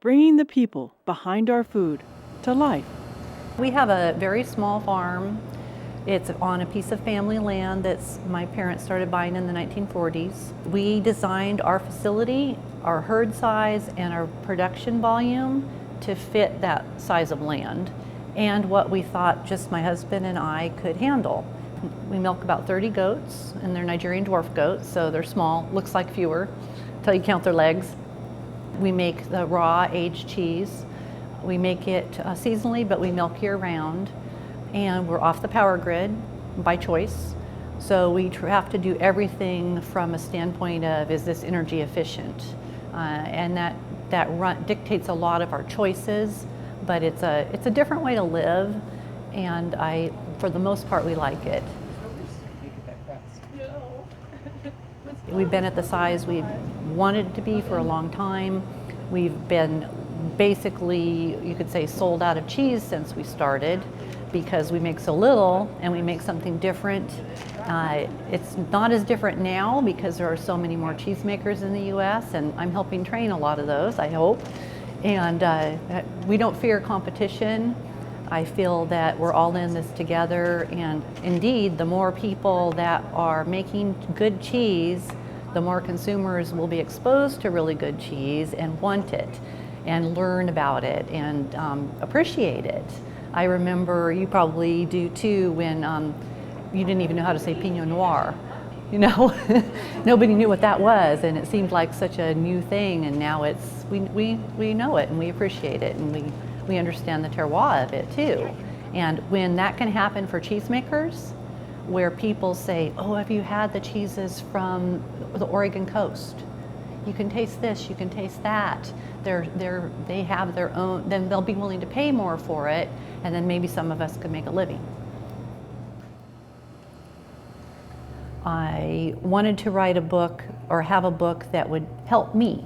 bringing the people behind our food to life. We have a very small farm. It's on a piece of family land that's my parents started buying in the 1940s. We designed our facility, our herd size, and our production volume to fit that size of land and what we thought just my husband and I could handle. We milk about 30 goats, and they're Nigerian Dwarf goats, so they're small, looks like fewer until you count their legs. We make the raw aged cheese. We make it seasonally, but we milk year round. And we're off the power grid by choice. So we have to do everything from a standpoint of, is this energy efficient? And that dictates a lot of our choices, but it's a different way to live. And for the most part, we like it. We've been at the size we wanted to be for a long time. We've been basically, you could say, sold out of cheese since we started because we make so little and we make something different. It's not as different now because there are so many more cheesemakers in the US, and I'm helping train a lot of those, I hope. And we don't fear competition. I feel that we're all in this together, and indeed, the more people that are making good cheese, the more consumers will be exposed to really good cheese and want it and learn about it and appreciate it. I remember, you probably do too, when you didn't even know how to say Pinot Noir. You know, nobody knew what that was, and it seemed like such a new thing, and now we know it and we appreciate it, and we understand the terroir of it too. And when that can happen for cheesemakers, where people say, oh, have you had the cheeses from the Oregon coast? You can taste this, you can taste that. They have their own, then they'll be willing to pay more for it, and then maybe some of us could make a living. I wanted to write a book, or have a book that would help me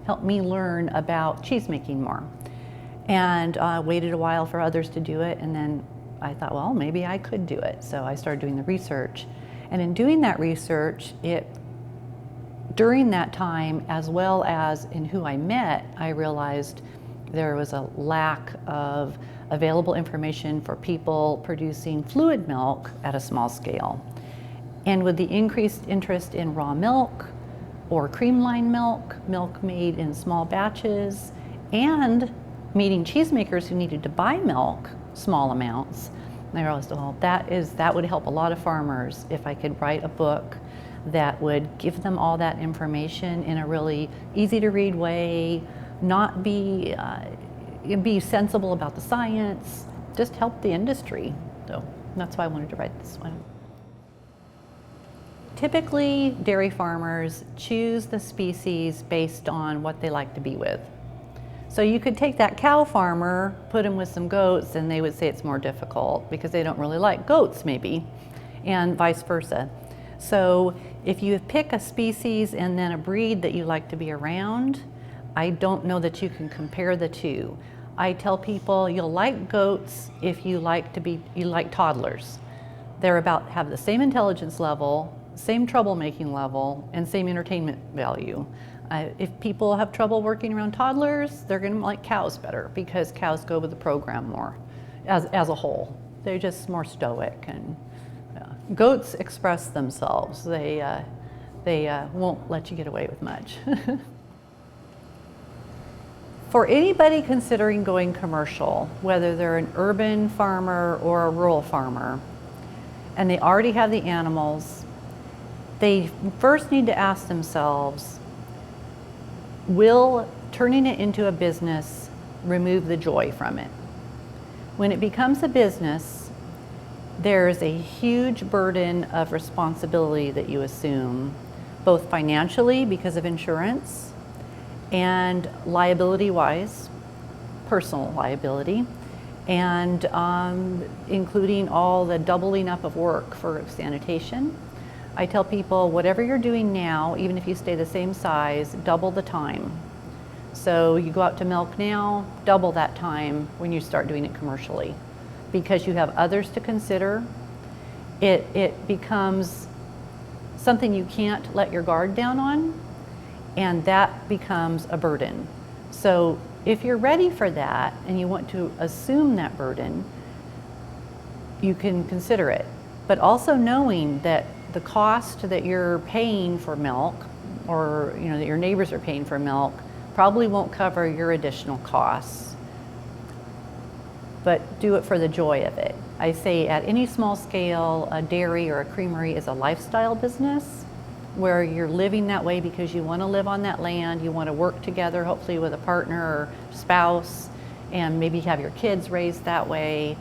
learn about cheesemaking more. And waited a while for others to do it, and then I thought, well, maybe I could do it. So I started doing the research. And in doing that research, during that time, as well as in who I met, I realized there was a lack of available information for people producing fluid milk at a small scale. And with the increased interest in raw milk or creamline milk, milk made in small batches, and meeting cheesemakers who needed to buy milk, small amounts, and I realized, well, that would help a lot of farmers if I could write a book that would give them all that information in a really easy to read way, not be sensible about the science, just help the industry. So that's why I wanted to write this one. Typically, dairy farmers choose the species based on what they like to be with. So you could take that cow farmer, put him with some goats, and they would say it's more difficult because they don't really like goats maybe, and vice versa. So if you pick a species and then a breed that you like to be around, I don't know that you can compare the two. I tell people you'll like goats if you like toddlers. Have the same intelligence level, same troublemaking level, and same entertainment value. If people have trouble working around toddlers, they're going to like cows better because cows go with the program more as a whole. They're just more stoic, and goats express themselves. They won't let you get away with much. For anybody considering going commercial, whether they're an urban farmer or a rural farmer, and they already have the animals, they first need to ask themselves, will turning it into a business remove the joy from it? When it becomes a business, there's a huge burden of responsibility that you assume, both financially because of insurance and liability-wise, personal liability, and including all the doubling up of work for sanitation. I tell people, whatever you're doing now, even if you stay the same size, double the time. So you go out to milk now, double that time when you start doing it commercially, because you have others to consider. It becomes something you can't let your guard down on, and that becomes a burden. So If you're ready for that and you want to assume that burden, you can consider it. But also knowing that the cost that you're paying for milk, or that your neighbors are paying for milk, probably won't cover your additional costs. But do it for the joy of it. I say at any small scale, a dairy or a creamery is a lifestyle business where you're living that way because you want to live on that land, you want to work together, hopefully with a partner or spouse, and maybe have your kids raised that way.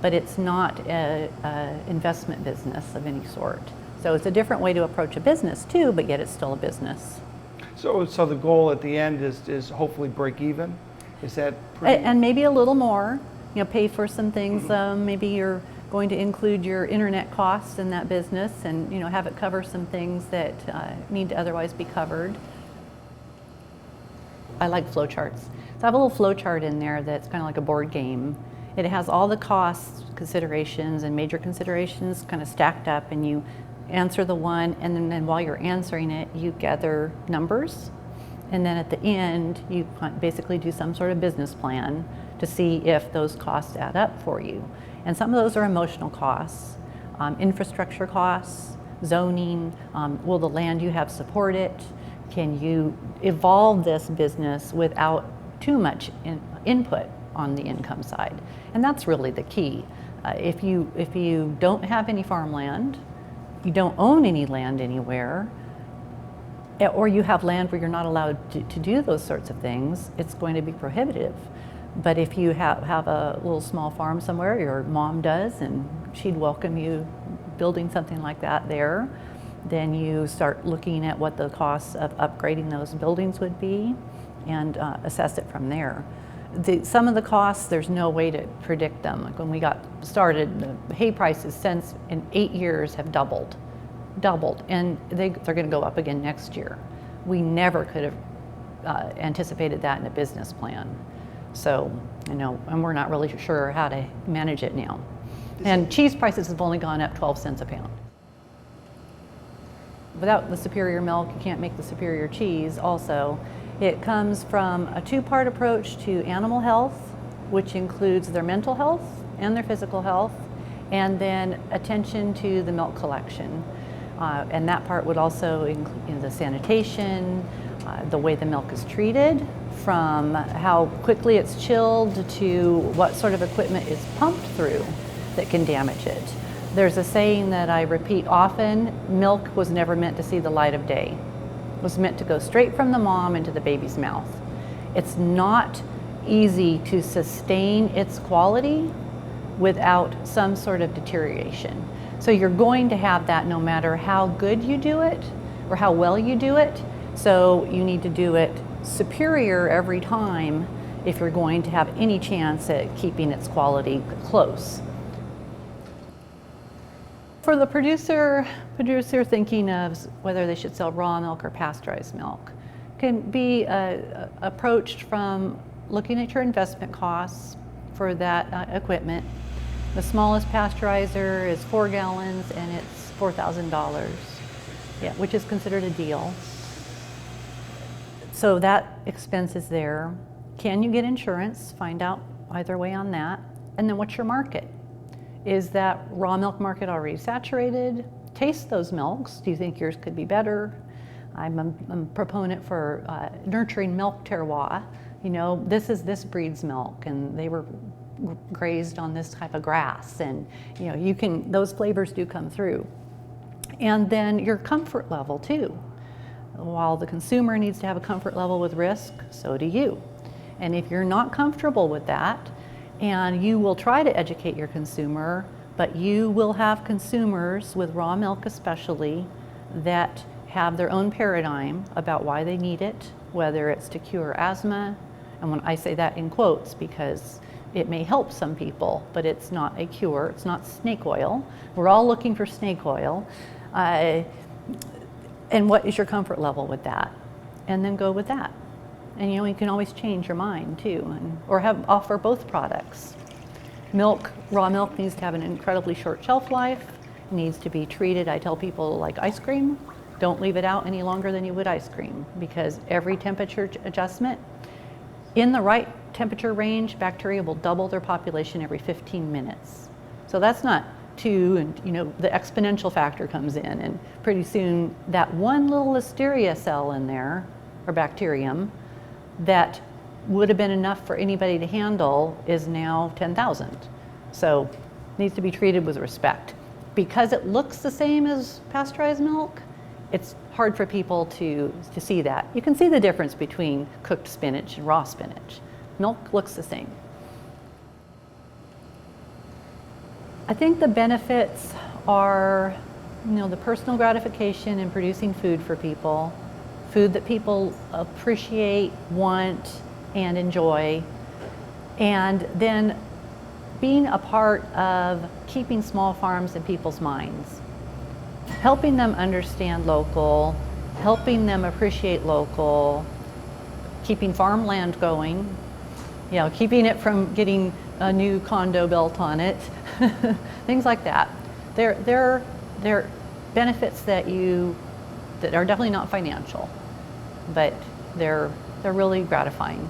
But it's not an investment business of any sort. So it's a different way to approach a business too, but yet it's still a business. So the goal at the end is hopefully break even? Is that pretty? And maybe a little more, pay for some things. Maybe you're going to include your internet costs in that business and have it cover some things that need to otherwise be covered. I like flowcharts. So I have a little flowchart in there that's kind of like a board game. It has all the cost considerations and major considerations kind of stacked up, and you answer the one, and then while you're answering it, you gather numbers. And then at the end, you basically do some sort of business plan to see if those costs add up for you. And some of those are emotional costs, infrastructure costs, zoning, will the land you have support it? Can you evolve this business without too much input on the income side? And that's really the key. If you don't have any farmland, you don't own any land anywhere, or you have land where you're not allowed to do those sorts of things, it's going to be prohibitive. But if you have a little small farm somewhere, your mom does, and she'd welcome you building something like that there, then you start looking at what the costs of upgrading those buildings would be and assess it from there. Some of the costs, there's no way to predict them. Like when we got started, the hay prices since in 8 years have doubled, and they're going to go up again next year. We never could have anticipated that in a business plan. So, and we're not really sure how to manage it now. And cheese prices have only gone up 12 cents a pound. Without the superior milk, you can't make the superior cheese also. It comes from a two-part approach to animal health, which includes their mental health and their physical health, and then attention to the milk collection. And that part would also include the sanitation, the way the milk is treated, from how quickly it's chilled to what sort of equipment is pumped through that can damage it. There's a saying that I repeat often: milk was never meant to see the light of day. It was meant to go straight from the mom into the baby's mouth. It's not easy to sustain its quality without some sort of deterioration. So you're going to have that no matter how good you do it or how well you do it. So you need to do it superior every time if you're going to have any chance at keeping its quality close. For the producer thinking of whether they should sell raw milk or pasteurized milk, can be approached from looking at your investment costs for that equipment. The smallest pasteurizer is 4 gallons and it's $4,000, which is considered a deal. So that expense is there. Can you get insurance? Find out either way on that. And then what's your market? Is that raw milk market already saturated? Taste those milks. Do you think yours could be better? I'm a proponent for nurturing milk terroir. This is this breed's milk, and they were grazed on this type of grass, and those flavors do come through. And then your comfort level too. While the consumer needs to have a comfort level with risk, so do you. And if you're not comfortable with that, and you will try to educate your consumer, but you will have consumers with raw milk especially that have their own paradigm about why they need it, whether it's to cure asthma. And when I say that in quotes, because it may help some people, but it's not a cure. It's not snake oil. We're all looking for snake oil. And what is your comfort level with that? And then go with that. And you can always change your mind too, or offer both products. Raw milk needs to have an incredibly short shelf life. It needs to be treated, I tell people, like ice cream. Don't leave it out any longer than you would ice cream, because every temperature adjustment In the right temperature range, bacteria will double their population every 15 minutes. So that's not two, and you know, the exponential factor comes in, and pretty soon that one little listeria cell in there, or bacterium, that would have been enough for anybody to handle is now 10,000. So needs to be treated with respect. Because it looks the same as pasteurized milk, it's hard for people to see that. You can see the difference between cooked spinach and raw spinach. Milk looks the same. I think the benefits are, you know, the personal gratification in producing food for people, food that people appreciate, want, and enjoy, and then being a part of keeping small farms in people's minds, helping them understand local, helping them appreciate local, keeping farmland going, you know, keeping it from getting a new condo built on it, things like that. They're benefits that are definitely not financial, but they're really gratifying.